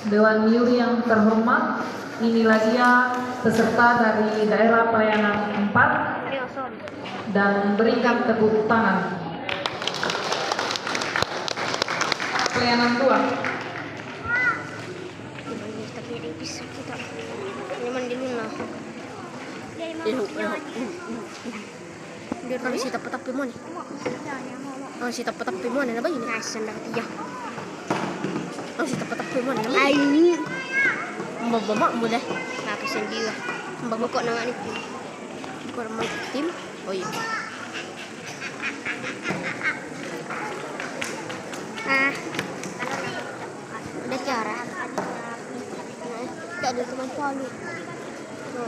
Dewan Juri yang terhormat, inilah dia peserta dari daerah pelayanan 4 dan berikan tepuk tangan. Pelayanan 2. Dia kalau si tapi mo nih. Oh si tapi mo na ba yun? Asan lang tiya. Oh si tapi mo na. Ay. Mbaba mo dah. Napisan dia. Mbaba ko na nga ni. Kurang tim. Oh iya. Ada cara. Tak ada teman palu.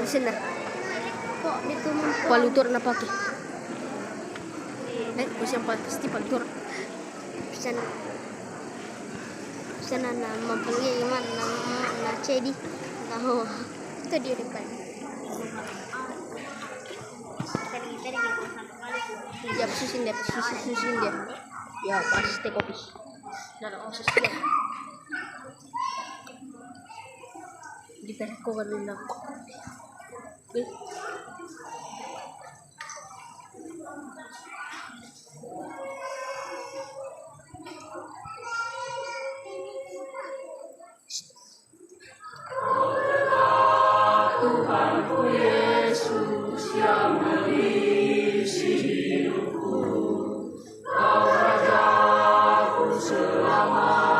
Di sana. Kok di teman palu tur na pakai? Yang pasti palu. Sana na mabeli mana na cedi. Tahu. Itu dia depan. Ya susun dia. Ya pasti kopi. Dalam osis dia. Di perko kanina. Tuhanku Yesus yang mengisi hidupku, Kau Rajaku selama